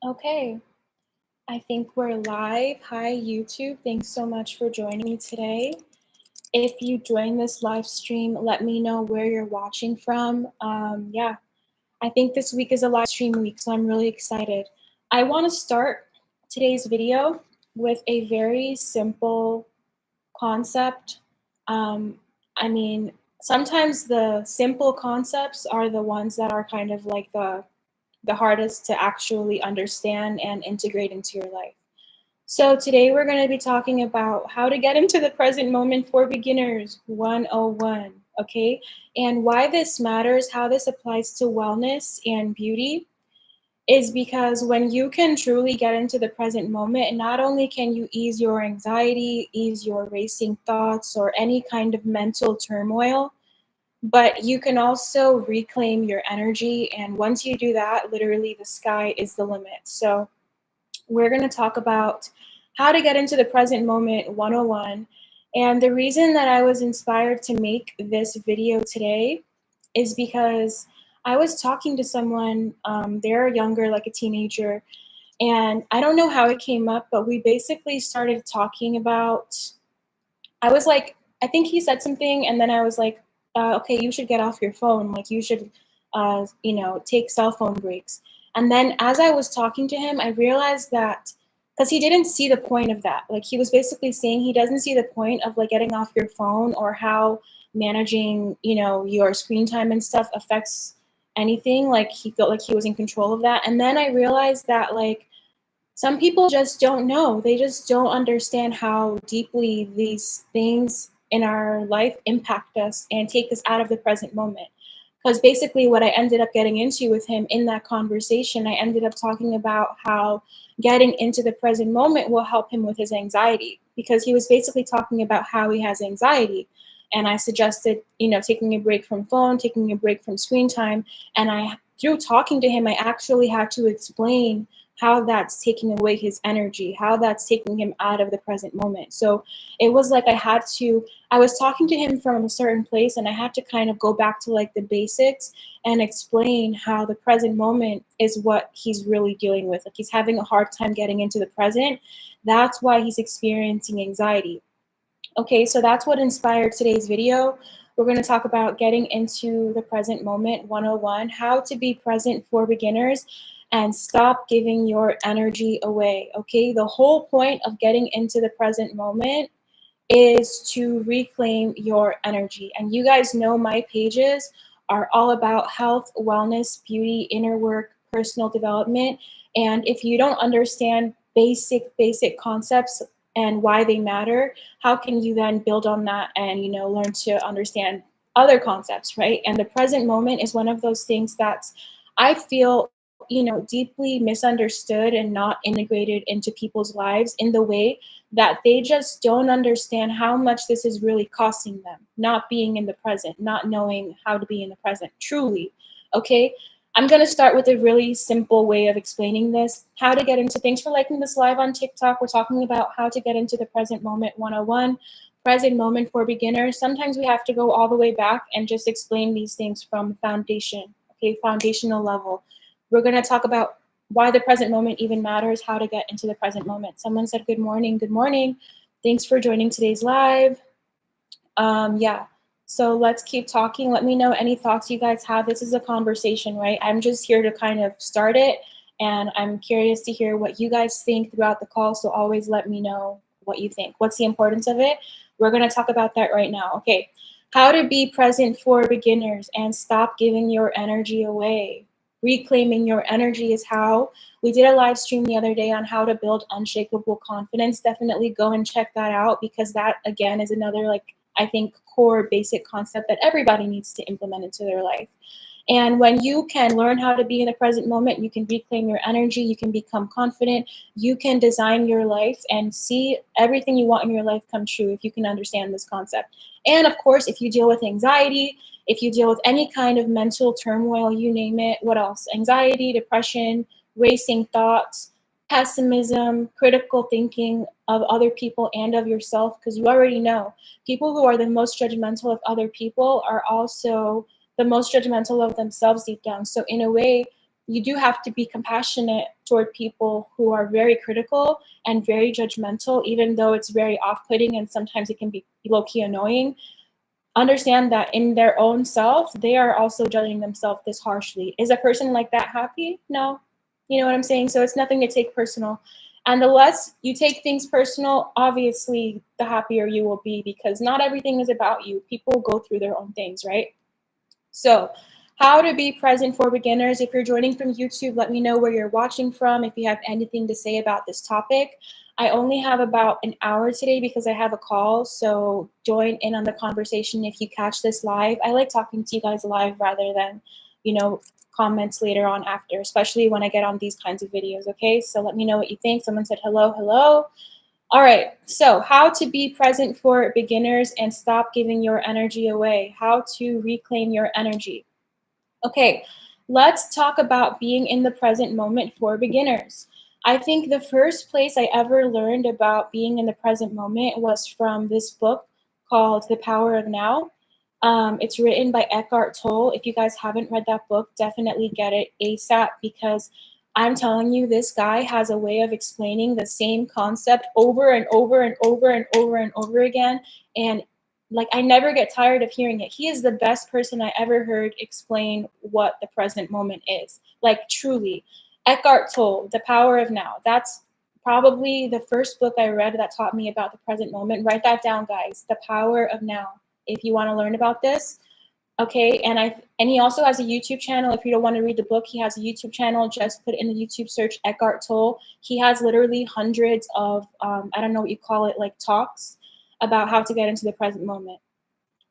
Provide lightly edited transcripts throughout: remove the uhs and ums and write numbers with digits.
Okay, I think we're live. Hi, YouTube. Thanks so much for joining me today. If you join this live stream, let me know where you're watching from. Yeah, I think this week is a live stream week, so I'm really excited. I want to start today's video with a very simple concept. Um, I mean, sometimes the simple concepts are the ones that are kind of like the hardest to actually understand and integrate into your life. So today we're going to be talking about how to get into the present moment for beginners 101, okay? And why this matters, how this applies to wellness and beauty is because when you can truly get into the present moment, not only can you ease your anxiety, ease your racing thoughts or any kind of mental turmoil, but you can also reclaim your energy. And once you do that, literally the sky is the limit. So we're going to talk about how to get into the present moment 101. And the reason that I was inspired to make this video today is because I was talking to someone, they're younger, like a teenager, and I don't know how it came up, but we basically started talking about, I was like, I think he said something, and then I was like, okay, you should get off your phone. Like, you should, take cell phone breaks. And then as I was talking to him, I realized that because he didn't see the point of that. Like, he was basically saying he doesn't see the point of like getting off your phone or how managing, your screen time and stuff affects anything. Like, he felt like he was in control of that. And then I realized that, like, some people just don't know. They just don't understand how deeply these things in our life impact us and take us out of the present moment. Because basically, what I ended up getting into with him in that conversation, I ended up talking about how getting into the present moment will help him with his anxiety. Because he was basically talking about how he has anxiety. And I suggested, taking a break from phone, taking a break from screen time. And through talking to him, I actually had to explain how that's taking away his energy, how that's taking him out of the present moment. So it was like I was talking to him from a certain place and I had to kind of go back to like the basics and explain how the present moment is what he's really dealing with. Like, he's having a hard time getting into the present. That's why he's experiencing anxiety. Okay, so that's what inspired today's video. We're going to talk about getting into the present moment 101, how to be present for beginners and stop giving your energy away. Okay, the whole point of getting into the present moment is to reclaim your energy. And you guys know my pages are all about health, wellness, beauty, inner work, personal development. And if you don't understand basic concepts and why they matter, how can you then build on that and learn to understand other concepts, right? And the present moment is one of those things that's, I feel, deeply misunderstood and not integrated into people's lives in the way that they just don't understand how much this is really costing them, not being in the present, not knowing how to be in the present, truly. Okay, I'm going to start with a really simple way of explaining this, how to get into, thanks for liking this live on TikTok. We're talking about how to get into the present moment 101, present moment for beginners. Sometimes we have to go all the way back and just explain these things from foundation, okay, foundational level. We're going to talk about why the present moment even matters, how to get into the present moment. Someone said, good morning, good morning. Thanks for joining today's live. Yeah, so let's keep talking. Let me know any thoughts you guys have. This is a conversation, right? I'm just here to kind of start it, and I'm curious to hear what you guys think throughout the call, so always let me know what you think. What's the importance of it? We're going to talk about that right now. Okay, how to be present for beginners and stop giving your energy away. Reclaiming your energy is how. We did a live stream the other day on how to build unshakable confidence. Definitely go and check that out, because that, again, is another, like, I think, core basic concept that everybody needs to implement into their life. And when you can learn how to be in the present moment, you can reclaim your energy, you can become confident, you can design your life and see everything you want in your life come true if you can understand this concept. And of course, if you deal with anxiety, if you deal with any kind of mental turmoil, you name it, what else? Anxiety, depression, racing thoughts, pessimism, critical thinking of other people and of yourself, because you already know people who are the most judgmental of other people are also the most judgmental of themselves deep down. So in a way, you do have to be compassionate toward people who are very critical and very judgmental, even though it's very off-putting and sometimes it can be low-key annoying. Understand that in their own self, they are also judging themselves this harshly. Is a person like that happy? No. You know what I'm saying? So it's nothing to take personal. And the less you take things personal, obviously, the happier you will be, because not everything is about you. People go through their own things, right? So, how to be present for beginners. If you're joining from YouTube, let me know where you're watching from, if you have anything to say about this topic. I only have about an hour today because I have a call, so join in on the conversation if you catch this live. I like talking to you guys live rather than, you know, comments later on after, especially when I get on these kinds of videos, okay? So let me know what you think. Someone said hello, hello. All right, so how to be present for beginners and stop giving your energy away. How to reclaim your energy. Okay, let's talk about being in the present moment for beginners. I think the first place I ever learned about being in the present moment was from this book called The Power of Now. It's written by Eckhart Tolle. If you guys haven't read that book, definitely get it ASAP, because I'm telling you, this guy has a way of explaining the same concept over and over and over and over and over again. And like, I never get tired of hearing it. He is the best person I ever heard explain what the present moment is. Like, truly. Eckhart Tolle, The Power of Now. That's probably the first book I read that taught me about the present moment. Write that down, guys. The Power of Now, if you want to learn about this. Okay, and he also has a YouTube channel. If you don't want to read the book, he has a YouTube channel. Just put in the YouTube search Eckhart Tolle. He has literally hundreds of, I don't know what you call it, like talks about how to get into the present moment.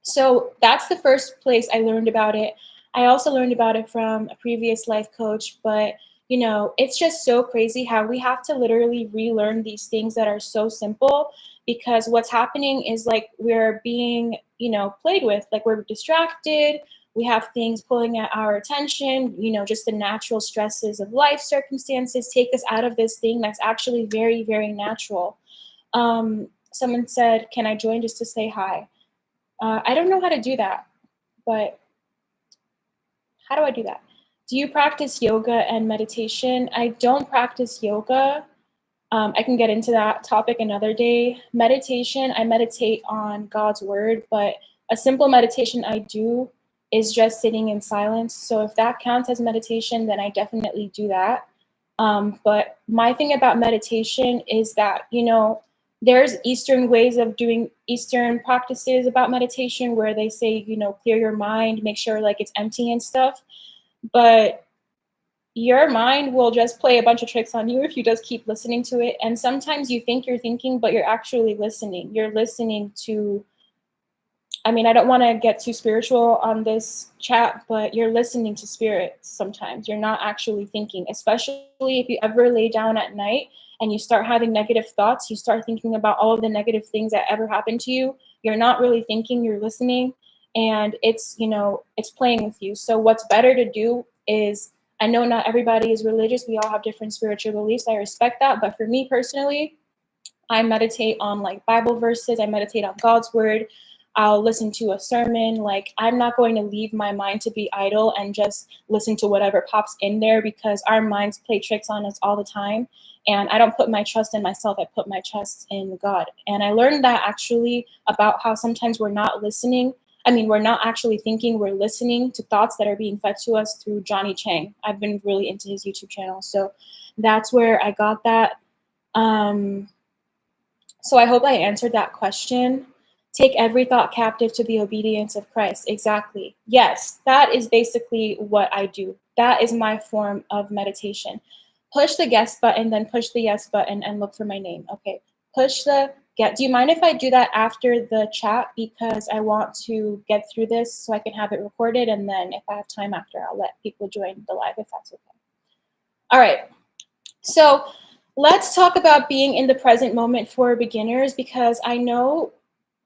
So that's the first place I learned about it. I also learned about it from a previous life coach, but you know, it's just so crazy how we have to literally relearn these things that are so simple, because what's happening is like we're being, you know, played with, like we're distracted. We have things pulling at our attention, you know, just the natural stresses of life circumstances take us out of this thing that's actually very, very natural. Someone said, can I join just to say hi? I don't know how to do that, but how do I do that? Do you practice yoga and meditation? I don't practice yoga. I can get into that topic another day. Meditation, I meditate on God's word, but a simple meditation I do is just sitting in silence. So if that counts as meditation, then I definitely do that. But my thing about meditation is that, you know, there's Eastern ways of doing Eastern practices about meditation where they say, you know, clear your mind, make sure like it's empty and stuff. But your mind will just play a bunch of tricks on you if you just keep listening to it. And sometimes you think you're thinking, but you're actually listening. You're listening to, I mean, I don't want to get too spiritual on this chat, but you're listening to spirits sometimes. You're not actually thinking, especially if you ever lay down at night and you start having negative thoughts, you start thinking about all of the negative things that ever happened to you. You're not really thinking, you're listening, and it's, you know, it's playing with you. So what's better to do is, I know not everybody is religious. We all have different spiritual beliefs. I respect that. But for me personally, I meditate on like Bible verses. I meditate on God's word. I'll listen to a sermon. Like, I'm not going to leave my mind to be idle and just listen to whatever pops in there, because our minds play tricks on us all the time. And I don't put my trust in myself. I put my trust in God. And I learned that actually about how sometimes we're not listening. I mean, we're not actually thinking, we're listening to thoughts that are being fed to us through Johnny Chang. I've been really into his YouTube channel. So that's where I got that. So I hope I answered that question. Take every thought captive to the obedience of Christ. Exactly. Yes, that is basically what I do. That is my form of meditation. Push the guest button, then push the yes button and look for my name. Okay. Push the get. Do you mind if I do that after the chat? Because I want to get through this so I can have it recorded. And then if I have time after, I'll let people join the live if that's okay. All right. So let's talk about being in the present moment for beginners, because I know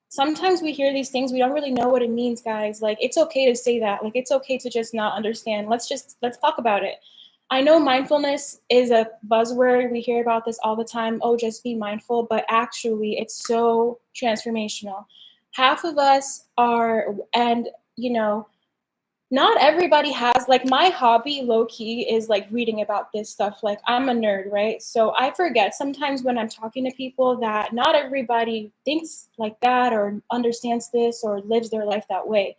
sometimes we hear these things, we don't really know what it means, guys. Like, it's okay to say that. Like, it's okay to just not understand. Let's talk about it. I know mindfulness is a buzzword. We hear about this all the time. Oh, just be mindful. But actually, it's so transformational. Half of us are, and you know, not everybody has, like, my hobby low key is like reading about this stuff. Like, I'm a nerd, right? So I forget sometimes when I'm talking to people that not everybody thinks like that or understands this or lives their life that way,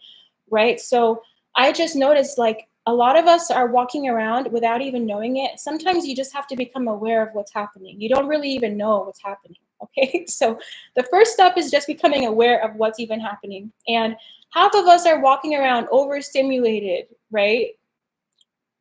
right? So I just noticed, like, a lot of us are walking around without even knowing it. Sometimes you just have to become aware of what's happening. You don't really even know what's happening. Okay. So the first step is just becoming aware of what's even happening. And half of us are walking around overstimulated, right?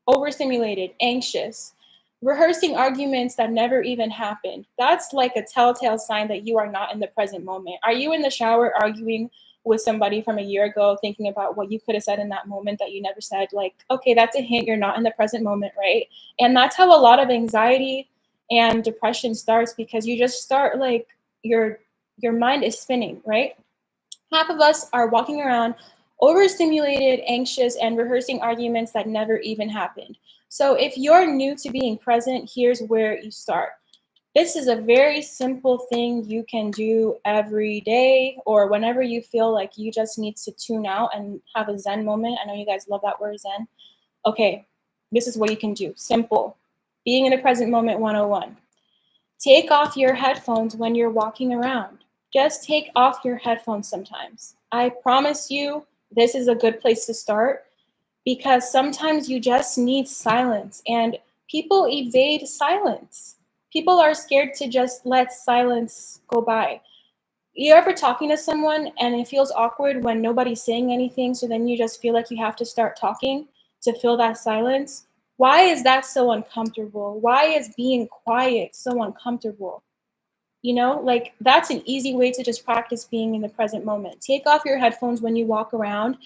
Overstimulated, anxious, rehearsing arguments that never even happened. That's like a telltale sign that you are not in the present moment. Are you in the shower arguing with somebody from a year ago, thinking about what you could have said in that moment that you never said? Like, okay, that's a hint you're not in the present moment, right? And that's how a lot of anxiety and depression starts, because you just start like your mind is spinning, right? Half of us are walking around overstimulated, anxious, and rehearsing arguments that never even happened. So, if you're new to being present, here's where you start. This is a very simple thing you can do every day or whenever you feel like you just need to tune out and have a Zen moment. I know you guys love that word, Zen. Okay, this is what you can do. Simple. Being in the present moment 101. Take off your headphones when you're walking around. Just take off your headphones sometimes. I promise you, this is a good place to start, because sometimes you just need silence, and people evade silence. People are scared to just let silence go by. You ever talking to someone and it feels awkward when nobody's saying anything, so then you just feel like you have to start talking to fill that silence? Why is that so uncomfortable? Why is being quiet so uncomfortable? You know, like, that's an easy way to just practice being in the present moment. Take off your headphones when you walk around.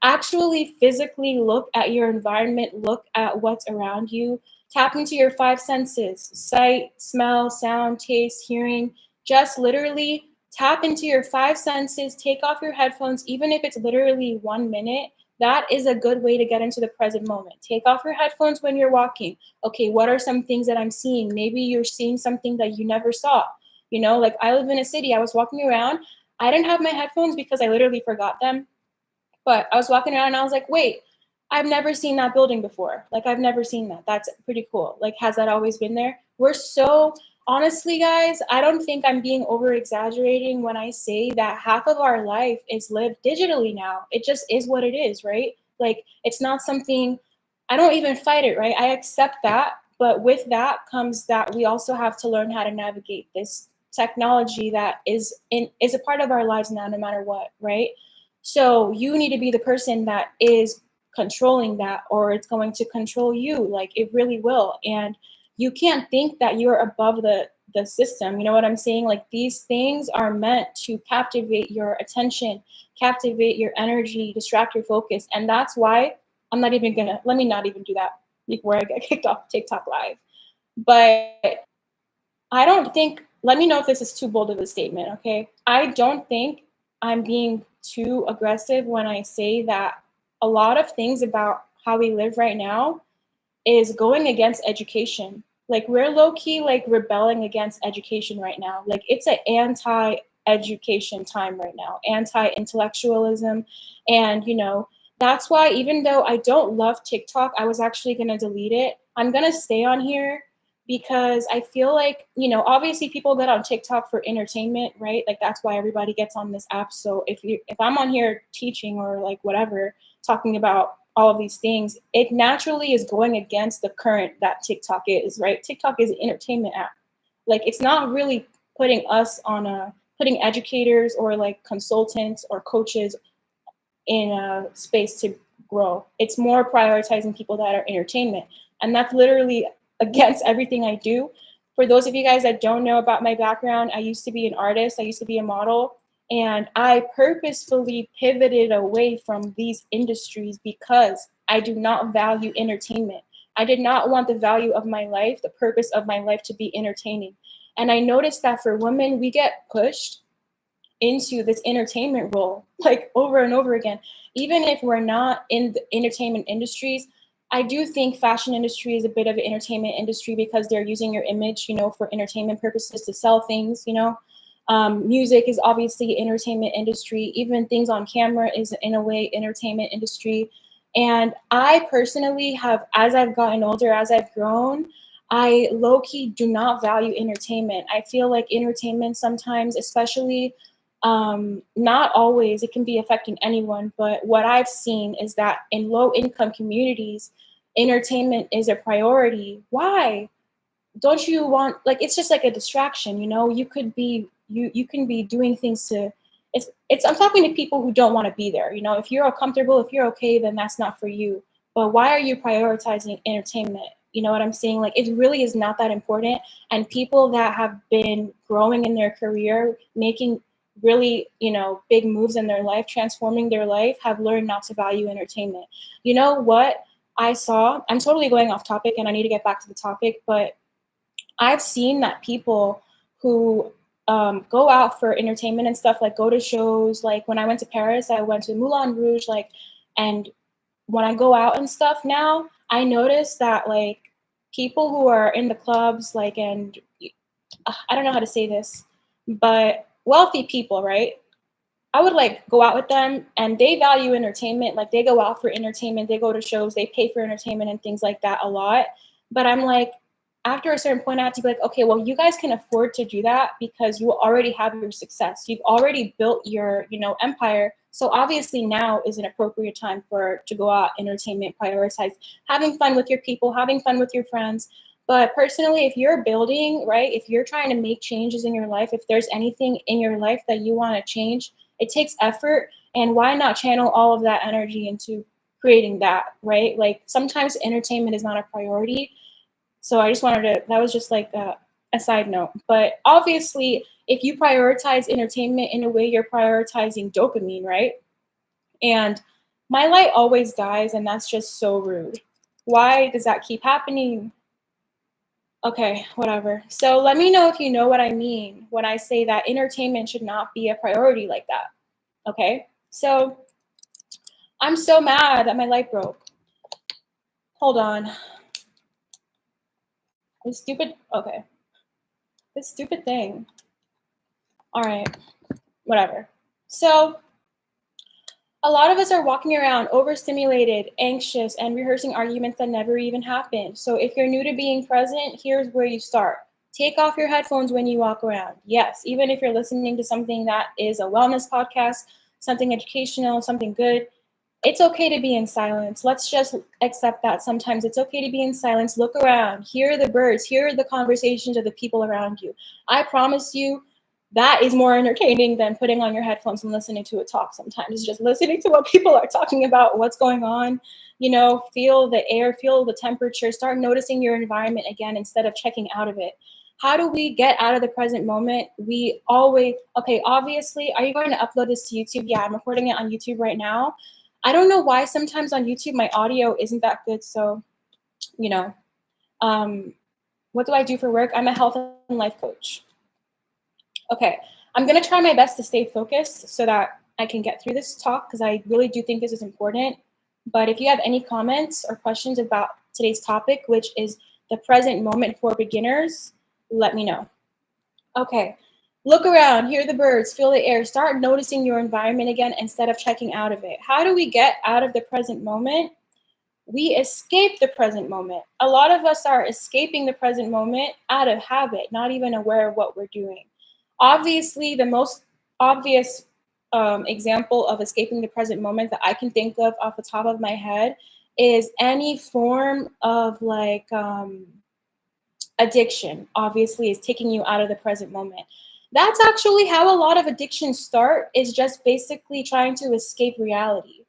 Actually, physically look at your environment, look at what's around you. Tap into your five senses: sight, smell, sound, taste, hearing. Just literally tap into your five senses. Take off your headphones, even if it's literally 1 minute. That is a good way to get into the present moment. Take off your headphones when you're walking. Okay, what are some things that I'm seeing? Maybe you're seeing something that you never saw. You know, like, I live in a city. I was walking around. I didn't have my headphones because I literally forgot them. But I was walking around and I was like, wait, I've never seen that building before. Like, I've never seen that. That's pretty cool. Like, has that always been there? We're so, honestly, guys, I don't think I'm being over exaggerating when I say that half of our life is lived digitally now. It just is what it is, right? Like, it's not something, I don't even fight it, right? I accept that. But with that comes that we also have to learn how to navigate this technology that is a part of our lives now, no matter what, right? So you need to be the person that is controlling that, or it's going to control you. Like, it really will. And you can't think that you're above the system. You know what I'm saying? Like, these things are meant to captivate your attention, captivate your energy, distract your focus. And that's why I'm not even gonna, let me not even do that before I get kicked off TikTok live. But I don't think, let me know if this is too bold of a statement, okay? I don't think I'm being too aggressive when I say that a lot of things about how we live right now is going against education. Like, we're low key like rebelling against education right now. Like, it's an anti education time right now, anti intellectualism. And, you know, that's why, even though I don't love TikTok, I was actually going to delete it. I'm going to stay on here because I feel like, you know, obviously people get on TikTok for entertainment, right? Like, that's why everybody gets on this app. So if I'm on here teaching or like whatever, talking about all of these things, it naturally is going against the current that TikTok is, right? TikTok is an entertainment app. Like, it's not really putting us on a, putting educators or like consultants or coaches in a space to grow. It's more prioritizing people that are entertainment. And that's literally against everything I do. For those of you guys that don't know about my background, I used to be an artist, I used to be a model, and I purposefully pivoted away from these industries because I do not value entertainment. I did not want the value of my life, the purpose of my life, to be entertaining. And I noticed that for women, we get pushed into this entertainment role like over and over again. Even if we're not in the entertainment industries, I do think fashion industry is a bit of an entertainment industry because they're using your image, you know, for entertainment purposes to sell things, you know. Music is obviously entertainment industry. Even things on camera is in a way entertainment industry. And I personally have, as I've gotten older, as I've grown, I low key do not value entertainment. I feel like entertainment sometimes, especially not always, it can be affecting anyone, but what I've seen is that in low income communities, entertainment is a priority. Why? Don't you want, like, it's just like a distraction, you know? You could be, you can be doing things to, it's I'm talking to people who don't want to be there, you know? If you're comfortable, if you're okay, then that's not for you. But why are you prioritizing entertainment? You know what I'm saying? Like, it really is not that important. And people that have been growing in their career, making really, you know, big moves in their life, transforming their life, have learned not to value entertainment. You know what I saw? I'm totally going off topic and I need to get back to the topic, but I've seen that people who go out for entertainment and stuff, like go to shows. Like when I went to Paris, I went to Moulin Rouge. Like, and when I go out and stuff now, I notice that like people who are in the clubs, like, and I don't know how to say this, but wealthy people, right? I would like go out with them and they value entertainment. Like they go out for entertainment, they go to shows, they pay for entertainment and things like that a lot. But I'm like, after a certain point, I have to be like, okay, well, you guys can afford to do that because you already have your success. You've already built your, you know, empire. So obviously now is an appropriate time for to go out, entertainment, prioritize having fun with your people, having fun with your friends. But personally, if you're building, right, if you're trying to make changes in your life, if there's anything in your life that you want to change, it takes effort. And why not channel all of that energy into creating that, right? Like sometimes entertainment is not a priority. So I just wanted to, that was just like a side note. But obviously, if you prioritize entertainment in a way, you're prioritizing dopamine, right? And my light always dies, and that's just so rude. Why does that keep happening? Okay, whatever. So let me know if you know what I mean when I say that entertainment should not be a priority like that. Okay, so I'm so mad that my light broke. Hold on. This stupid, okay, this stupid thing. All right, whatever. So a lot of us are walking around overstimulated, anxious, and rehearsing arguments that never even happened. So if you're new to being present, here's where you start. Take off your headphones when you walk around. Yes, even if you're listening to something that is a wellness podcast, something educational, something good, it's okay to be in silence. Let's just accept that sometimes it's okay to be in silence. Look around, hear the birds, hear the conversations of the people around you. I promise you, that is more entertaining than putting on your headphones and listening to a talk sometimes. Just listening to what people are talking about, what's going on, you know, feel the air, feel the temperature, start noticing your environment again instead of checking out of it. How do we get out of the present moment? We always, okay, obviously, are you going to upload this to YouTube? Yeah, I'm recording it on YouTube right now. I don't know why sometimes on YouTube my audio isn't that good. So, you know, what do I do for work? I'm a health and life coach. Okay, I'm gonna try my best to stay focused so that I can get through this talk because I really do think this is important. But if you have any comments or questions about today's topic, which is the present moment for beginners, let me know. Okay, look around, hear the birds, feel the air, start noticing your environment again instead of checking out of it. How do we get out of the present moment? We escape the present moment. A lot of us are escaping the present moment out of habit, not even aware of what we're doing. Obviously, the most obvious example of escaping the present moment that I can think of off the top of my head is any form of like addiction, obviously, is taking you out of the present moment. That's actually how a lot of addictions start, is just basically trying to escape reality.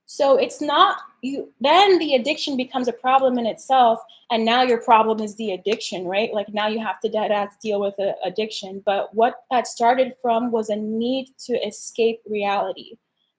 So it's not you, then the addiction becomes a problem in itself, and now your problem is the addiction, right? Like now you have to dead ass deal with the addiction. But what that started from was a need to escape reality.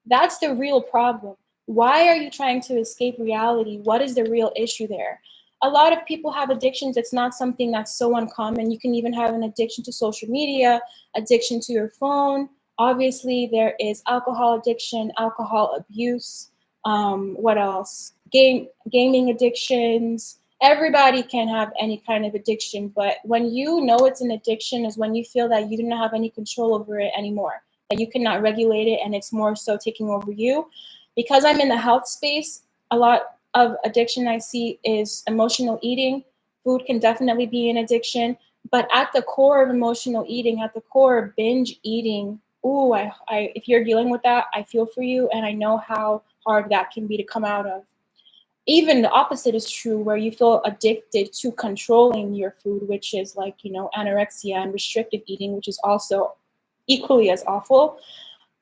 That's the real problem. Why are you trying to escape reality? What is the real issue there? A lot of people have addictions. It's not something that's so uncommon. You can even have an addiction to social media, addiction to your phone. Obviously, there is alcohol addiction, alcohol abuse. What else? Gaming addictions. Everybody can have any kind of addiction, but when you know it's an addiction is when you feel that you do not have any control over it anymore, that you cannot regulate it, and it's more so taking over you. Because I'm in the health space, A lot of addiction I see is emotional eating. Food can definitely be an addiction, but at the core of emotional eating, at the core of binge eating, ooh, if you're dealing with that, I feel for you, and I know how hard that can be to come out of. Even the opposite is true, where you feel addicted to controlling your food, which is like, anorexia and restrictive eating, which is also equally as awful.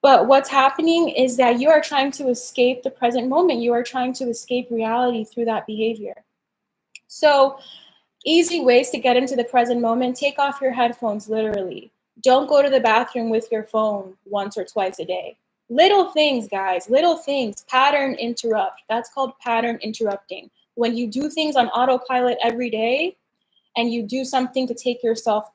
But what's happening is that you are trying to escape the present moment. You are trying to escape reality through that behavior. So, easy ways to get into the present moment: take off your headphones, literally. Don't go to the bathroom with your phone once or twice a day. Little things, guys, little things. Pattern interrupt. That's called pattern interrupting. When you do things on autopilot every day and you do something to take yourself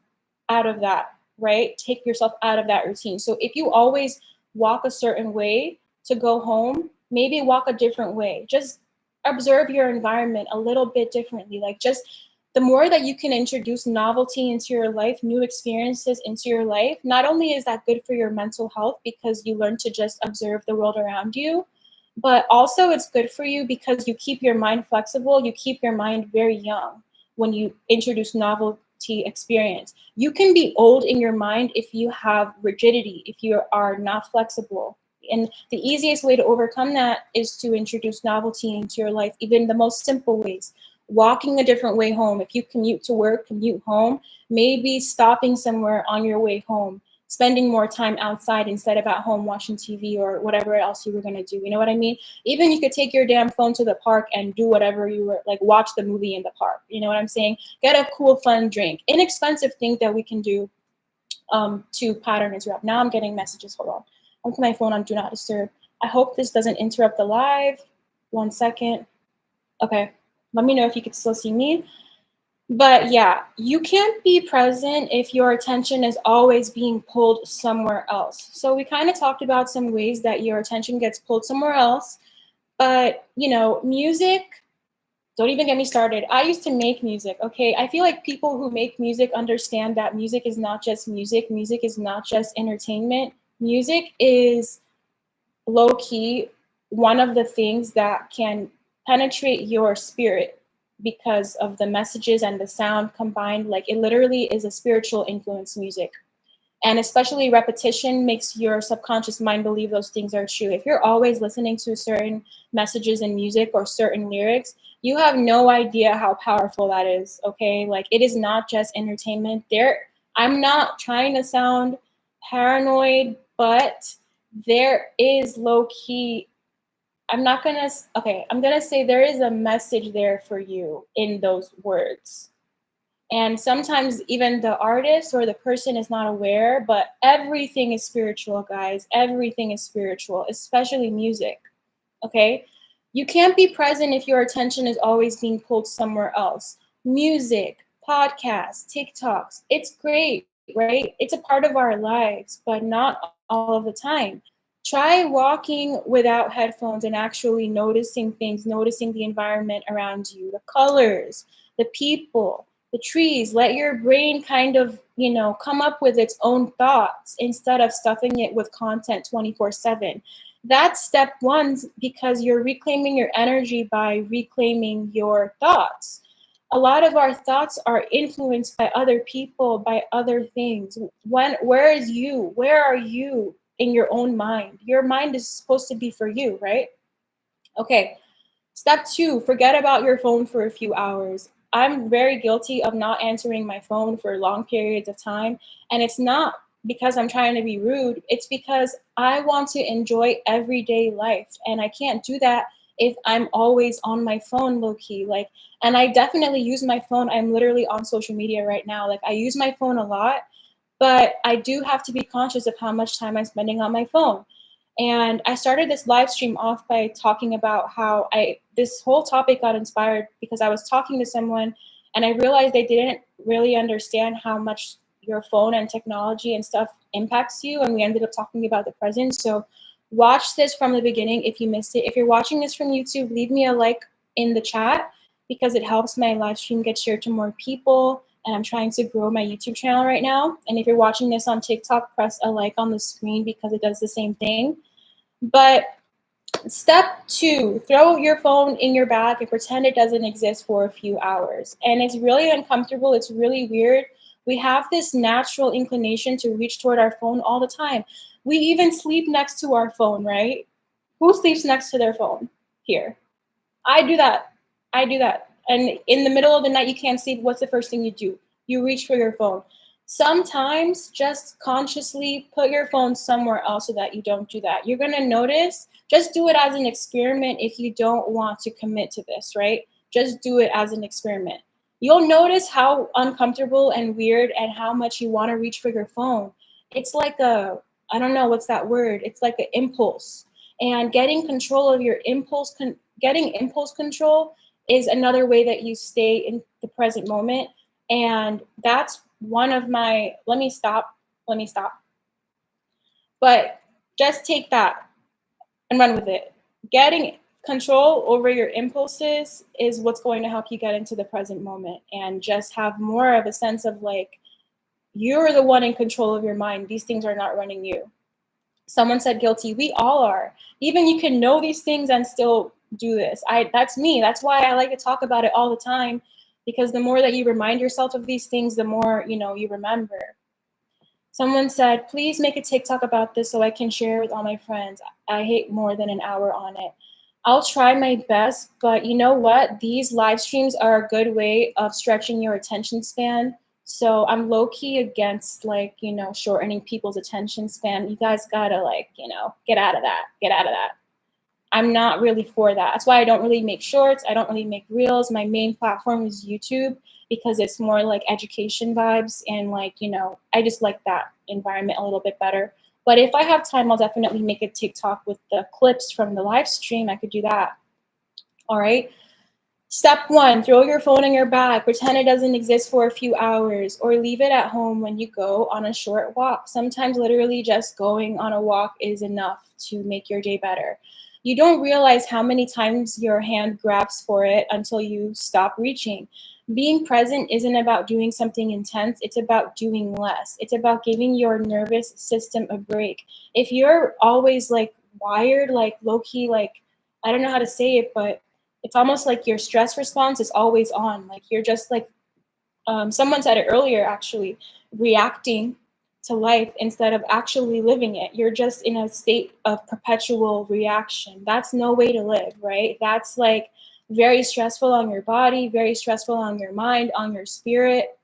out of that, right? Take yourself out of that routine. So if you always walk a certain way to go home, maybe walk a different way. Just observe your environment a little bit differently. Like, just the more that you can introduce novelty into your life, new experiences into your life, not only is that good for your mental health because you learn to just observe the world around you, but also it's good for you because you keep your mind flexible, you keep your mind very young when you introduce novelty experience. You can be old in your mind if you have rigidity, if you are not flexible. And the easiest way to overcome that is to introduce novelty into your life, even the most simple ways. Walking a different way home. If you commute to work, commute home, maybe stopping somewhere on your way home, spending more time outside instead of at home watching TV or whatever else you were going to do. You know what I mean? Even you could take your damn phone to the park and do whatever you were, like, watch the movie in the park. You know what I'm saying? Get a cool, fun drink. Inexpensive thing that we can do to pattern interrupt. Now I'm getting messages. Hold on. I'm putting my phone on Do Not Disturb. I hope this doesn't interrupt the live. 1 second. Okay. Let me know if you could still see me. But yeah, you can't be present if your attention is always being pulled somewhere else. So we kind of talked about some ways that your attention gets pulled somewhere else. But, music, don't even get me started. I used to make music, okay? I feel like people who make music understand that music is not just music. Music is not just entertainment. Music is low key one of the things that can penetrate your spirit because of the messages and the sound combined. Like, it literally is a spiritual influence, music. And especially repetition makes your subconscious mind believe those things are true. If you're always listening to certain messages in music or certain lyrics, you have no idea how powerful that is, okay? Like, it is not just entertainment. I'm not trying to sound paranoid, but there is low key, I'm gonna say there is a message there for you in those words. And sometimes even the artist or the person is not aware, but everything is spiritual, guys. Everything is spiritual, especially music. Okay? You can't be present if your attention is always being pulled somewhere else. Music, podcasts, TikToks, it's great, right? It's a part of our lives, but not all of the time. Try walking without headphones and actually noticing things, noticing the environment around you, the colors, the people, the trees. Let your brain kind of, come up with its own thoughts instead of stuffing it with content 24/7. That's step one, because you're reclaiming your energy by reclaiming your thoughts. A lot of our thoughts are influenced by other people, by other things. Where is you? Where are you in your own mind? Your mind is supposed to be for you, right? Okay. Step two, forget about your phone for a few hours. I'm very guilty of not answering my phone for long periods of time. And it's not because I'm trying to be rude. It's because I want to enjoy everyday life. And I can't do that if I'm always on my phone, low key. Like, and I definitely use my phone. I'm literally on social media right now. Like, I use my phone a lot, but I do have to be conscious of how much time I'm spending on my phone. And I started this live stream off by talking about how this whole topic got inspired because I was talking to someone and I realized they didn't really understand how much your phone and technology and stuff impacts you. And we ended up talking about the present. So watch this from the beginning if you missed it. If you're watching this from YouTube, leave me a like in the chat because it helps my live stream get shared to more people. And I'm trying to grow my YouTube channel right now. And if you're watching this on TikTok, press a like on the screen because it does the same thing. But Step 2, throw your phone in your bag and pretend it doesn't exist for a few hours. And it's really uncomfortable. It's really weird. We have this natural inclination to reach toward our phone all the time. We even sleep next to our phone, right? Who sleeps next to their phone here? I do that. I do that. And in the middle of the night, you can't sleep. What's the first thing you do? You reach for your phone. Sometimes just consciously put your phone somewhere else so that you don't do that. You're going to notice, just do it as an experiment if you don't want to commit to this, right? Just do it as an experiment. You'll notice how uncomfortable and weird and how much you want to reach for your phone. It's like I don't know what's that word. It's like an impulse. And getting control of your getting impulse control is another way that you stay in the present moment. And that's one of my, let me stop. But just take that and run with it. Getting control over your impulses is what's going to help you get into the present moment and just have more of a sense of like, you're the one in control of your mind. These things are not running you. Someone said guilty. We all are. Even you can know these things and still do this. That's me. That's why I like to talk about it all the time, because the more that you remind yourself of these things, the more, you remember. Someone said, please make a TikTok about this so I can share with all my friends. I hate more than an hour on it. I'll try my best, but you know what? These live streams are a good way of stretching your attention span. So I'm low key against shortening people's attention span. You guys gotta get out of that. Get out of that. I'm not really for that. That's why I don't really make shorts. I don't really make reels. My main platform is YouTube because it's more like education vibes and I just like that environment a little bit better. But if I have time, I'll definitely make a TikTok with the clips from the live stream. I could do that. All right. Step 1, throw your phone in your bag, pretend it doesn't exist for a few hours, or leave it at home when you go on a short walk. Sometimes literally just going on a walk is enough to make your day better. You don't realize how many times your hand grabs for it until you stop reaching. Being present isn't about doing something intense, it's about doing less. It's about giving your nervous system a break. If you're always wired, low key, I don't know how to say it, but it's almost like your stress response is always on. Like you're just someone said it earlier, actually, reacting to life instead of actually living it. You're just in a state of perpetual reaction. That's no way to live, right? That's very stressful on your body, very stressful on your mind, on your spirit.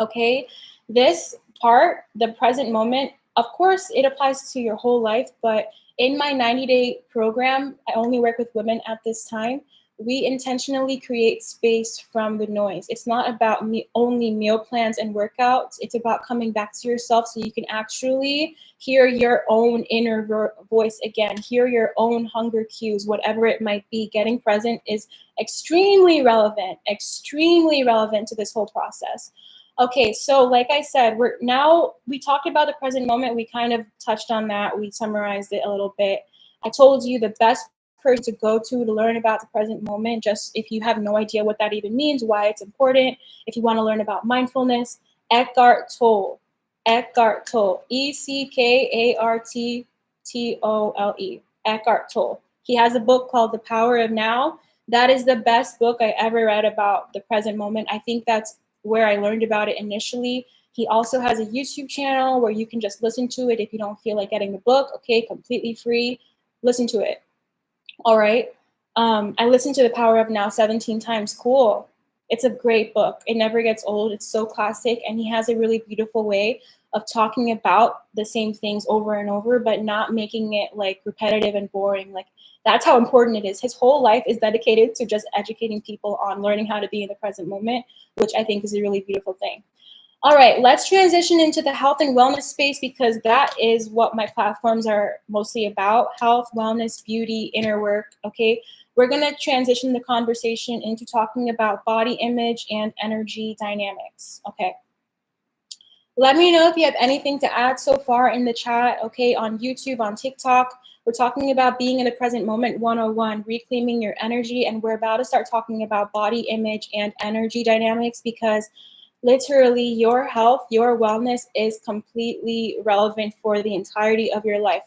Okay. This part, the present moment, of course, it applies to your whole life, but in my 90-day program, I only work with women at this time. We intentionally create space from the noise. It's not about only meal plans and workouts. It's about coming back to yourself so you can actually hear your own inner voice again, hear your own hunger cues, whatever it might be. Getting present is extremely relevant to this whole process. Okay, so like I said, we talked about the present moment. We kind of touched on that. We summarized it a little bit. I told you the best person to go to learn about the present moment, just if you have no idea what that even means, why it's important, if you want to learn about mindfulness, Eckhart Tolle. Eckhart Tolle. Eckarttolle. Eckhart Tolle. He has a book called The Power of Now. That is the best book I ever read about the present moment. I think that's where I learned about it initially. He also has a YouTube channel where you can just listen to it if you don't feel like getting the book. Okay, completely free. Listen to it. All right. I listened to The Power of Now 17 times. Cool. It's a great book. It never gets old. It's so classic. And he has a really beautiful way of talking about the same things over and over, but not making it repetitive and boring. That's how important it is. His whole life is dedicated to just educating people on learning how to be in the present moment, which I think is a really beautiful thing. All right, let's transition into the health and wellness space because that is what my platforms are mostly about: health, wellness, beauty, inner work. Okay, we're going to transition the conversation into talking about body image and energy dynamics. Okay. Let me know if you have anything to add so far in the chat, okay, on YouTube, on TikTok. We're talking about being in the present moment 101, reclaiming your energy, and we're about to start talking about body image and energy dynamics because literally your health, your wellness is completely relevant for the entirety of your life.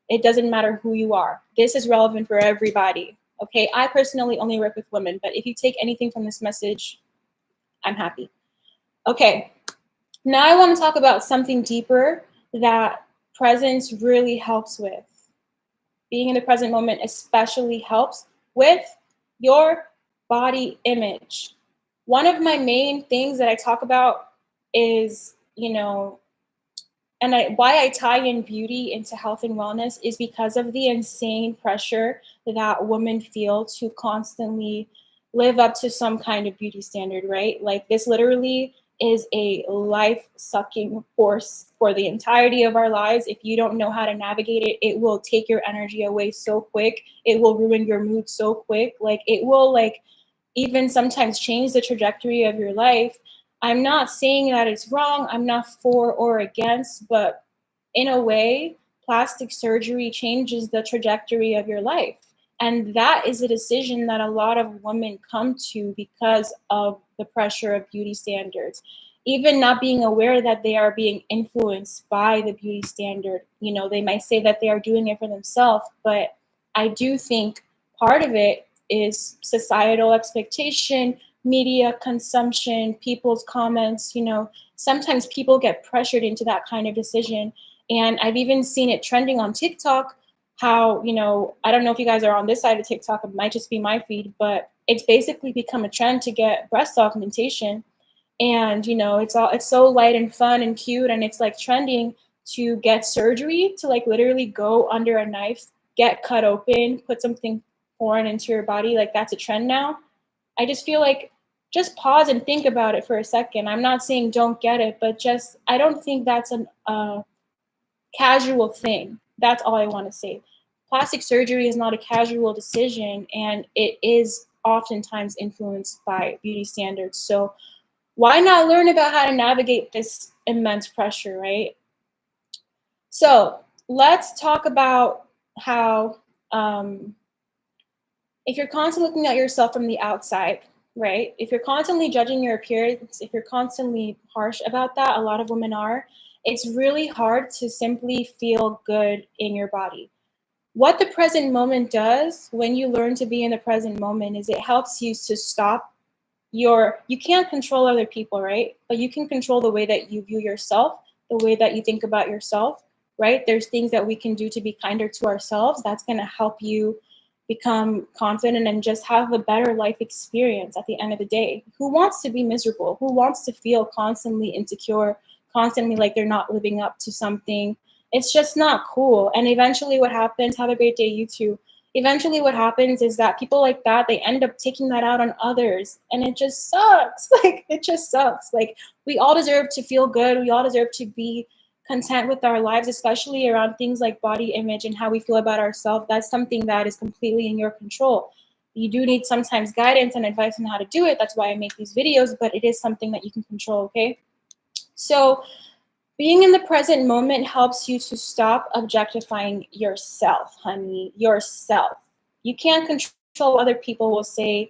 It doesn't matter who you are. This is relevant for everybody. Okay, I personally only work with women, but if you take anything from this message, I'm happy. Okay, now I want to talk about something deeper that presence really helps with. Being in the present moment especially helps with your body image. One of my main things that I talk about is, why I tie in beauty into health and wellness is because of the insane pressure that women feel to constantly live up to some kind of beauty standard, right? Like this literally is a life sucking force for the entirety of our lives. If you don't know how to navigate it, it will take your energy away so quick. It will ruin your mood so quick. Like it will even sometimes change the trajectory of your life. I'm not saying that it's wrong. I'm not for or against, but in a way, plastic surgery changes the trajectory of your life. And that is a decision that a lot of women come to because of the pressure of beauty standards. Even not being aware that they are being influenced by the beauty standard. They might say that they are doing it for themselves, but I do think part of it is societal expectation, media consumption, people's comments. Sometimes people get pressured into that kind of decision. And I've even seen it trending on TikTok. How, I don't know if you guys are on this side of TikTok, it might just be my feed, but it's basically become a trend to get breast augmentation. And it's so light and fun and cute, and it's like trending to get surgery, to like literally go under a knife, get cut open, put something foreign into your body. Like that's a trend now. I just feel like just pause and think about it for a second. I'm not saying don't get it, but just I don't think that's an casual thing. That's all I want to say. Plastic surgery is not a casual decision, and it is oftentimes influenced by beauty standards. So why not learn about how to navigate this immense pressure, right? So let's talk about how if you're constantly looking at yourself from the outside, right? If you're constantly judging your appearance, if you're constantly harsh about that, a lot of women are, it's really hard to simply feel good in your body. What the present moment does when you learn to be in the present moment is it helps you to stop you can't control other people, right? But you can control the way that you view yourself, the way that you think about yourself, right? There's things that we can do to be kinder to ourselves. That's going to help you become confident and just have a better life experience at the end of the day. Who wants to be miserable? Who wants to feel constantly insecure, constantly like they're not living up to something? It's just not cool. And eventually what happens, have a great day, you too. Eventually what happens is that people like that, they end up taking that out on others, and it just sucks. Like it just sucks. Like we all deserve to feel good. We all deserve to be content with our lives, especially around things like body image and how we feel about ourselves. That's something that is completely in your control. You do need sometimes guidance and advice on how to do it. That's why I make these videos, but it is something that you can control, okay? So being in the present moment helps you to stop objectifying yourself, honey, yourself. You can't control what other people will say.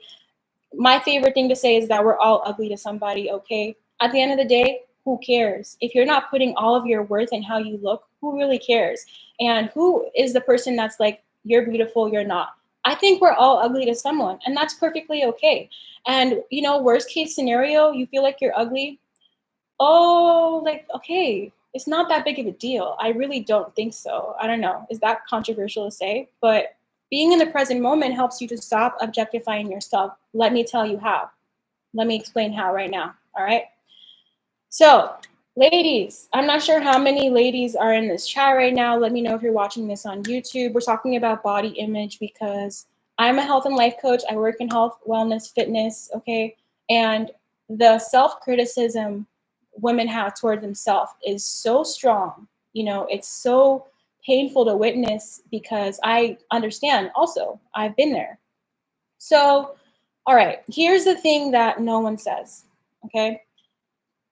My favorite thing to say is that we're all ugly to somebody, okay? At the end of the day, who cares? If you're not putting all of your worth in how you look, who really cares? And who is the person that's like, you're beautiful, you're not? I think we're all ugly to someone, and that's perfectly okay. And, worst case scenario, you feel like you're ugly. Oh, like, okay, it's not that big of a deal. I really don't think so. I don't know. Is that controversial to say? But being in the present moment helps you to stop objectifying yourself. Let me tell you how. Let me explain how right now. All right. So, ladies, I'm not sure how many ladies are in this chat right now. Let me know if you're watching this on YouTube. We're talking about body image because I'm a health and life coach. I work in health, wellness, fitness, okay? And the self-criticism women have toward themselves is so strong. It's so painful to witness because I understand also. I've been there. So, all right, here's the thing that no one says, okay?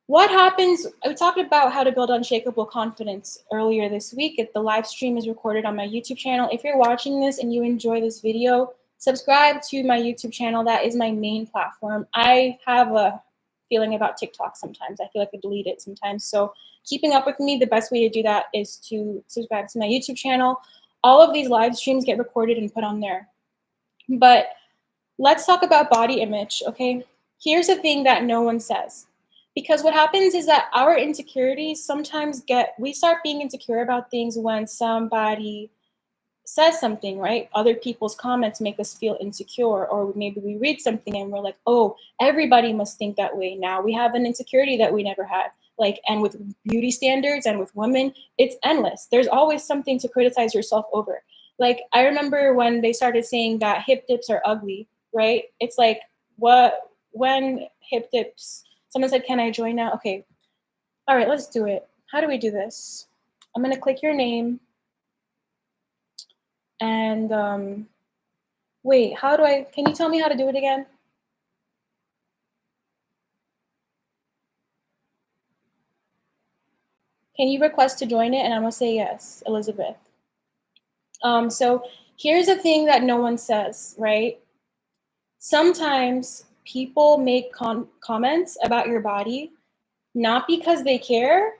What happens? We talked about how to build unshakable confidence earlier this week. The live stream is recorded on my YouTube channel. If you're watching this and you enjoy this video, subscribe to my YouTube channel. That is my main platform. I have a feeling about TikTok sometimes. I feel like I delete it sometimes. So keeping up with me, the best way to do that is to subscribe to my YouTube channel. All of these live streams get recorded and put on there. But let's talk about body image, okay? Here's the thing that no one says. Because what happens is that our insecurities sometimes we start being insecure about things when somebody says something, right? Other people's comments make us feel insecure, or maybe we read something and we're like, oh, everybody must think that way. Now we have an insecurity that we never had. Like, and with beauty standards and with women, it's endless. There's always something to criticize yourself over. Like, I remember when they started saying that hip dips are ugly, right? It's like, what, when hip dips, someone said, can I join now? Okay. All right, let's do it. How do we do this? I'm going to click your name. And wait, can you tell me how to do it again? Can you request to join it? And I'm gonna say yes, Elizabeth. So here's the thing that no one says, right? Sometimes people make comments about your body, not because they care,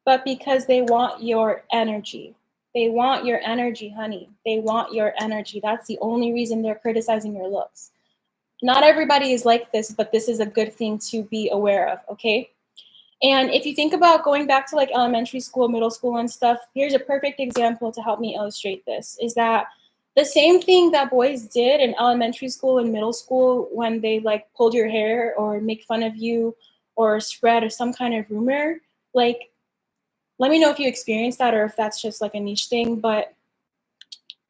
but because they want your energy. They want your energy, honey. They want your energy. That's the only reason they're criticizing your looks. Not everybody is like this, but this is a good thing to be aware of, okay? And if you think about going back to like elementary school, middle school and stuff, here's a perfect example to help me illustrate this, is that the same thing that boys did in elementary school and middle school when they like pulled your hair or make fun of you or spread some kind of rumor, like, let me know if you experienced that or if that's just like a niche thing, but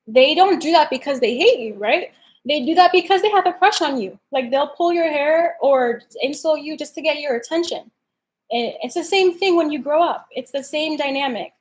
they don't do that because they hate you, right? They do that because they have a crush on you. Like, they'll pull your hair or insult you just to get your attention. It's the same thing when you grow up. It's the same dynamic.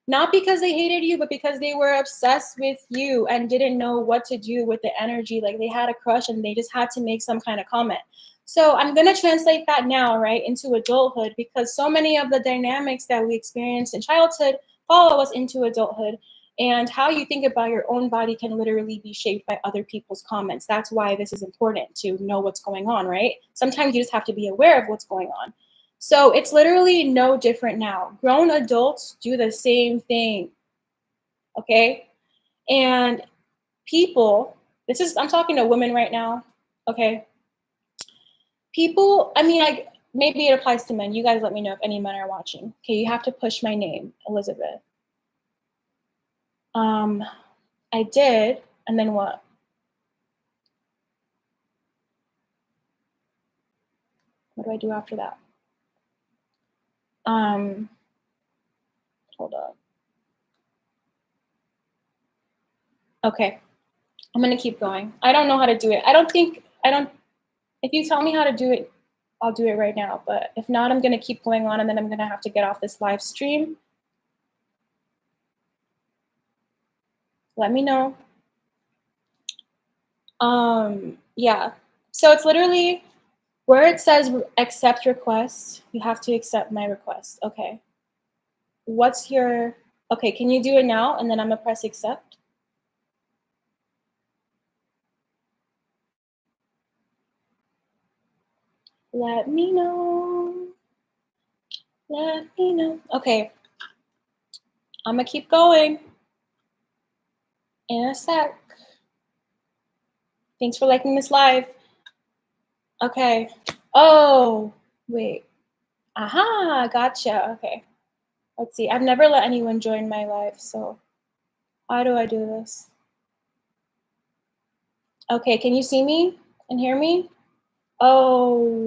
Not because they hated you, but because they were obsessed with you and didn't know what to do with the energy. Like, they had a crush and they just had to make some kind of comment. So I'm going to translate that now, right, into adulthood, because so many of the dynamics that we experienced in childhood follow us into adulthood. And how you think about your own body can literally be shaped by other people's comments. That's why this is important, to know what's going on, right? Sometimes you just have to be aware of what's going on. So it's literally no different now. Grown adults do the same thing, okay? And people, I'm talking to women right now, okay? People, I mean, like, maybe it applies to men. You guys let me know if any men are watching. Okay, you have to push my name, Elizabeth. I did, and then what? What do I do after that? Hold on. Okay, I'm gonna keep going. I don't know how to do it. If you tell me how to do it, I'll do it right now. But if not, I'm gonna keep going on and then I'm gonna have to get off this live stream. Let me know. Yeah, so it's literally where it says accept request, you have to accept my request. Okay. Okay, can you do it now? And then I'm gonna press accept. Let me know. Let me know. Okay. I'm gonna keep going in a sec. Thanks for liking this live. Okay. Oh, wait. Aha, gotcha. Okay. Let's see. I've never let anyone join my live, so how do I do this? Okay, can you see me and hear me? Oh.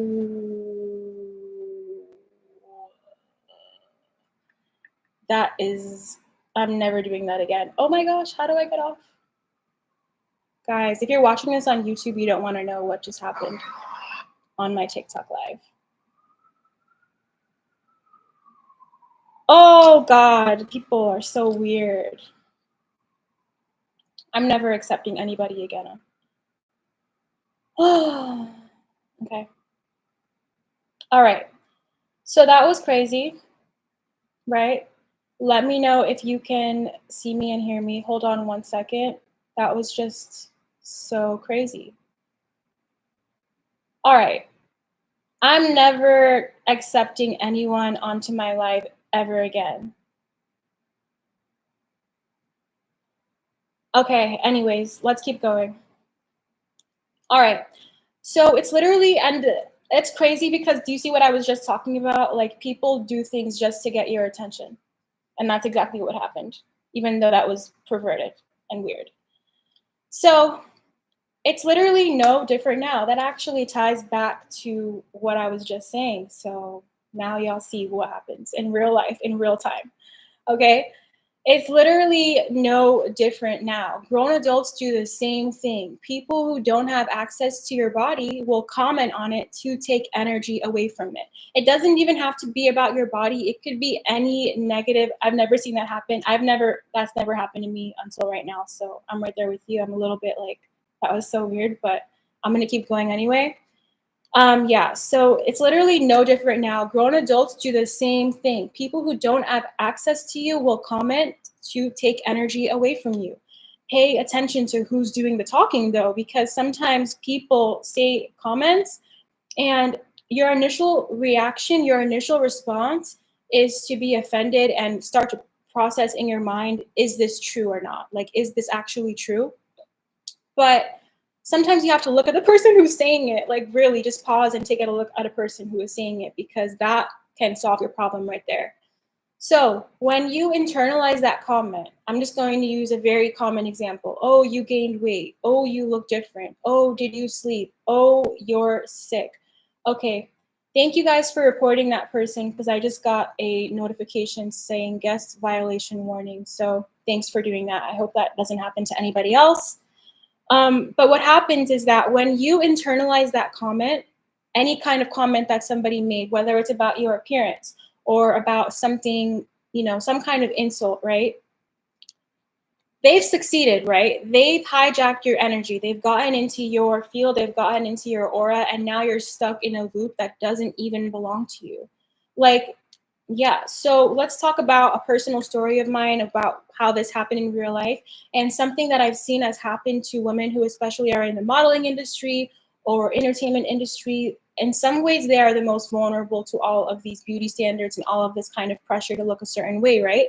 I'm never doing that again. Oh my gosh, how do I get off? Guys, if you're watching this on YouTube, you don't want to know what just happened on my TikTok live. Oh God, people are so weird. I'm never accepting anybody again. Oh, okay. All right. So that was crazy, right? Let me know if you can see me and hear me. Hold on one second. That was just so crazy. All right. I'm never accepting anyone onto my live ever again. Okay, anyways, let's keep going. All right. So it's literally, and it's crazy because do you see what I was just talking about? Like people do things just to get your attention. And that's exactly what happened, even though that was perverted and weird. So it's literally no different now. That actually ties back to what I was just saying. So now y'all see what happens in real life, in real time. Okay. It's literally no different now. Grown adults do the same thing. People who don't have access to your body will comment on it to take energy away from it. It doesn't even have to be about your body. It could be any negative. I've never seen that happen. That's never happened to me until right now. So I'm right there with you. I'm a little bit like, that was so weird, but I'm going to keep going anyway. Yeah, so it's literally no different now. Grown adults do the same thing. People who don't have access to you will comment to take energy away from you. Pay attention to who's doing the talking though, because sometimes people say comments and your initial reaction, your initial response is to be offended and start to process in your mind, is this true or not? Like, is this actually true? But sometimes you have to look at the person who's saying it, like really just pause and take a look at a person who is saying it because that can solve your problem right there. So when you internalize that comment, I'm just going to use a very common example. Oh, you gained weight. Oh, you look different. Oh, did you sleep? Oh, you're sick. Okay. Thank you guys for reporting that person because I just got a notification saying guest violation warning. So thanks for doing that. I hope that doesn't happen to anybody else. But what happens is that when you internalize that comment, any kind of comment that somebody made, whether it's about your appearance or about something, some kind of insult, right? They've succeeded, right? They've hijacked your energy. They've gotten into your field, they've gotten into your aura, and now you're stuck in a loop that doesn't even belong to you. Like, yeah, so let's talk about a personal story of mine about how this happened in real life and something that I've seen has happened to women who especially are in the modeling industry or entertainment industry. In some ways, they are the most vulnerable to all of these beauty standards and all of this kind of pressure to look a certain way, right?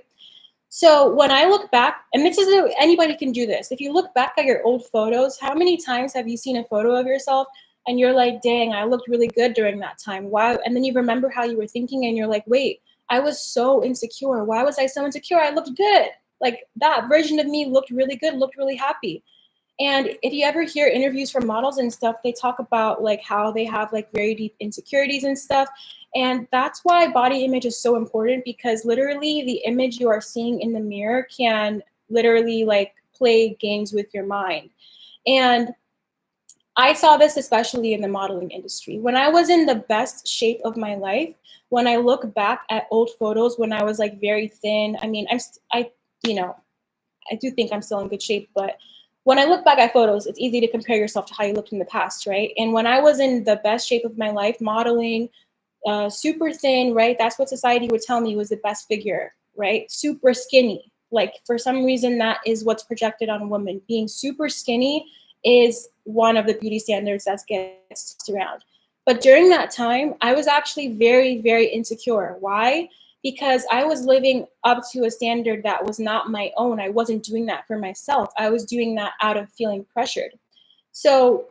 So when I look back, and this is anybody can do this. If you look back at your old photos, how many times have you seen a photo of yourself and you're like, dang, I looked really good during that time. Why? And then you remember how you were thinking and you're like, wait, I was so insecure. Why was I so insecure? I looked good. Like that version of me looked really good, looked really happy. And if you ever hear interviews from models and stuff, they talk about like how they have like very deep insecurities and stuff. And that's why body image is so important because literally the image you are seeing in the mirror can literally like play games with your mind. And I saw this especially in the modeling industry. When I was in the best shape of my life, when I look back at old photos when I was like very thin, I mean, you know, I do think I'm still in good shape, but when I look back at photos, it's easy to compare yourself to how you looked in the past, right? And when I was in the best shape of my life, modeling, super thin, right? That's what society would tell me was the best figure, right? Super skinny. Like for some reason, that is what's projected on women. Being super skinny is one of the beauty standards that gets around. But during that time, I was actually very, very insecure. Why? Because I was living up to a standard that was not my own. I wasn't doing that for myself. I was doing that out of feeling pressured. So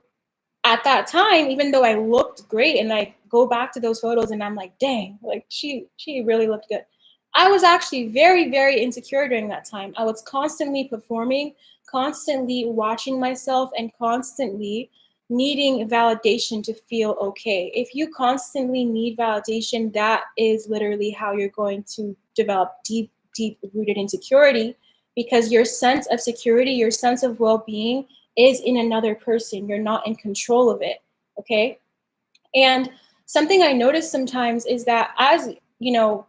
at that time, even though I looked great and I go back to those photos and I'm like, dang, like she really looked good. I was actually very, very insecure during that time. I was constantly performing, constantly watching myself, and constantly needing validation to feel okay. If you constantly need validation, that is literally how you're going to develop deep, deep rooted insecurity because your sense of security, your sense of well being is in another person. You're not in control of it. Okay. And something I notice sometimes is that as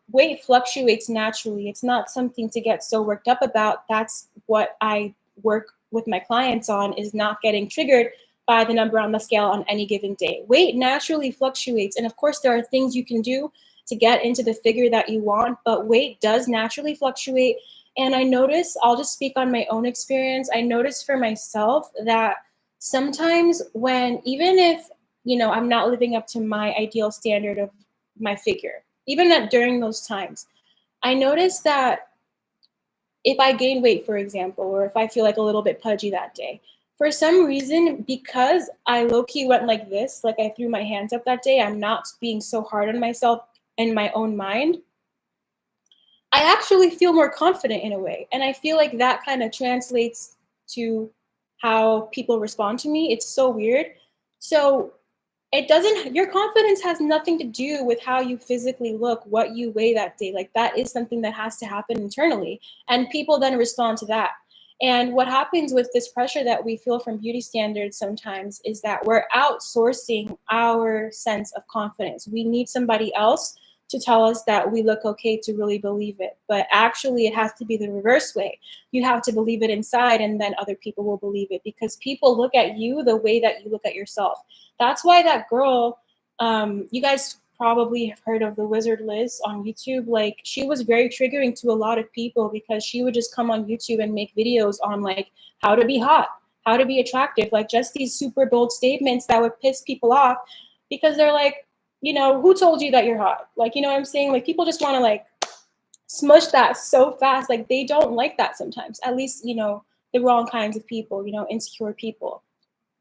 weight fluctuates naturally. It's not something to get so worked up about. That's what I work with my clients on is not getting triggered by the number on the scale on any given day. Weight naturally fluctuates. And of course, there are things you can do to get into the figure that you want, but weight does naturally fluctuate. And I notice, I'll just speak on my own experience. I notice for myself that sometimes when, even if, I'm not living up to my ideal standard of my figure, even that during those times, I noticed that if I gain weight, for example, or if I feel like a little bit pudgy that day, for some reason, because I low-key went like this, like I threw my hands up that day, I'm not being so hard on myself in my own mind, I actually feel more confident in a way. And I feel like that kind of translates to how people respond to me. It's so weird. So it doesn't, your confidence has nothing to do with how you physically look, what you weigh that day. Like that is something that has to happen internally. And people then respond to that. And what happens with this pressure that we feel from beauty standards sometimes is that we're outsourcing our sense of confidence. We need somebody else to tell us that we look okay to really believe it. But actually, it has to be the reverse way. You have to believe it inside, and then other people will believe it because people look at you the way that you look at yourself. That's why that girl, you guys probably have heard of the Wizard Liz on YouTube. Like, she was very triggering to a lot of people because she would just come on YouTube and make videos on like how to be hot, how to be attractive, like just these super bold statements that would piss people off because they're like, you know, who told you that you're hot? Like, you know what I'm saying? Like, people just want to like smush that so fast. Like, they don't like that sometimes. At least, you know, the wrong kinds of people, you know, insecure people,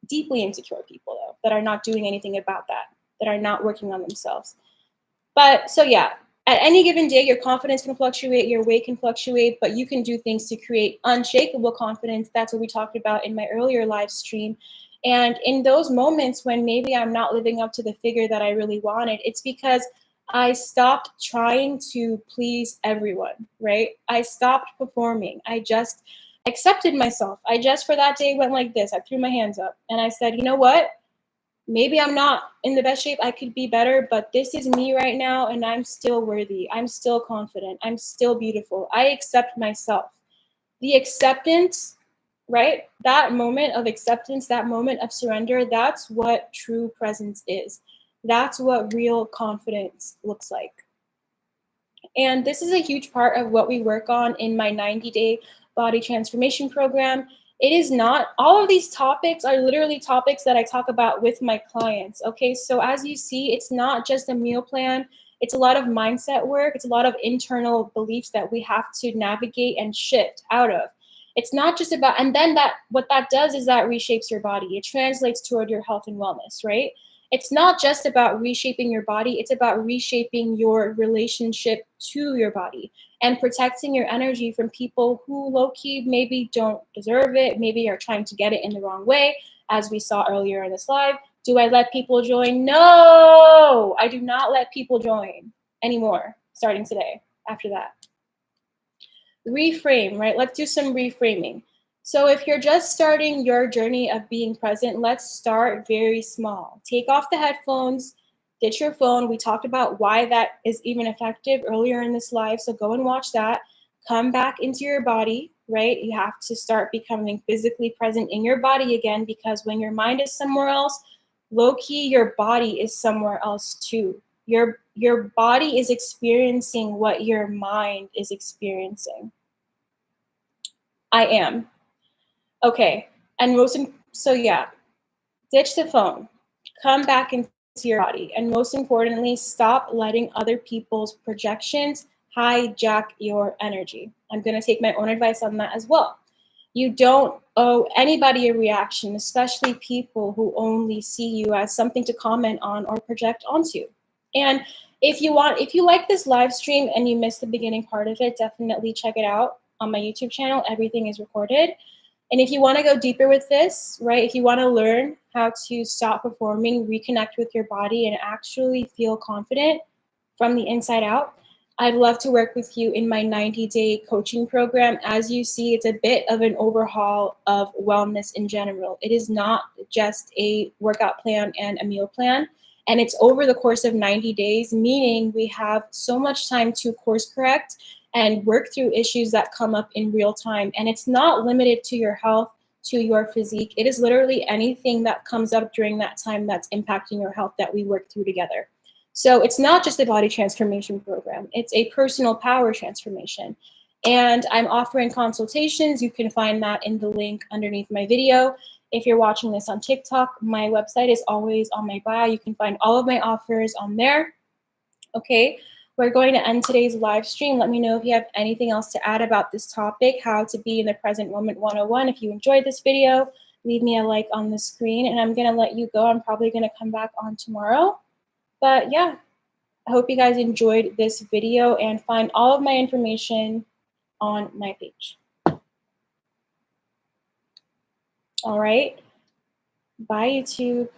deeply insecure people, though, that are not doing anything about that, that are not working on themselves. But so, yeah, at any given day, your confidence can fluctuate, your weight can fluctuate, but you can do things to create unshakable confidence. That's what we talked about in my earlier live stream. And in those moments when maybe I'm not living up to the figure that I really wanted, it's because I stopped trying to please everyone, right? I stopped performing. I just accepted myself. I just for that day went like this. I threw my hands up and I said, you know what? Maybe I'm not in the best shape. I could be better, but this is me right now, and I'm still worthy. I'm still confident. I'm still beautiful. I accept myself. The acceptance, right? That moment of acceptance, that moment of surrender, that's what true presence is. That's what real confidence looks like. And this is a huge part of what we work on in my 90-day body transformation program. It is not, all of these topics are literally topics that I talk about with my clients. Okay, so as you see, it's not just a meal plan. It's a lot of mindset work. It's a lot of internal beliefs that we have to navigate and shift out of. It's not just about, and then that, what that does is that reshapes your body. It translates toward your health and wellness, right? It's not just about reshaping your body, it's about reshaping your relationship to your body and protecting your energy from people who low-key maybe don't deserve it, maybe are trying to get it in the wrong way, as we saw earlier in this live. Do I let people join? No, I do not let people join anymore, starting today, after that. Reframe, right? Let's do some reframing. So if you're just starting your journey of being present, let's start very small. Take off the headphones, ditch your phone. We talked about why that is even effective earlier in this live, so go and watch that. Come back into your body, right? You have to start becoming physically present in your body again, because when your mind is somewhere else, low-key, your body is somewhere else too. Your body is experiencing what your mind is experiencing. I am. Okay. And so yeah, ditch the phone, come back into your body. And most importantly, stop letting other people's projections hijack your energy. I'm going to take my own advice on that as well. You don't owe anybody a reaction, especially people who only see you as something to comment on or project onto. And if you like this live stream and you missed the beginning part of it, definitely check it out on my YouTube channel. Everything is recorded. And if you want to go deeper with this, right, if you want to learn how to stop performing, reconnect with your body, and actually feel confident from the inside out, I'd love to work with you in my 90-day coaching program. As you see, it's a bit of an overhaul of wellness in general. It is not just a workout plan and a meal plan. And it's over the course of 90 days, meaning we have so much time to course correct and work through issues that come up in real time. And it's not limited to your health, to your physique. It is literally anything that comes up during that time that's impacting your health that we work through together. So it's not just a body transformation program. It's a personal power transformation. And I'm offering consultations. You can find that in the link underneath my video. If you're watching this on TikTok, my website is always on my bio. You can find all of my offers on there. Okay. we're going to end today's live stream. Let me know if you have anything else to add about this topic, how to be in the present moment 101. If you enjoyed this video, leave me a like on the screen, and I'm going to let you go. I'm probably going to come back on tomorrow. But yeah, I hope you guys enjoyed this video, and find all of my information on my page. All right. Bye, YouTube.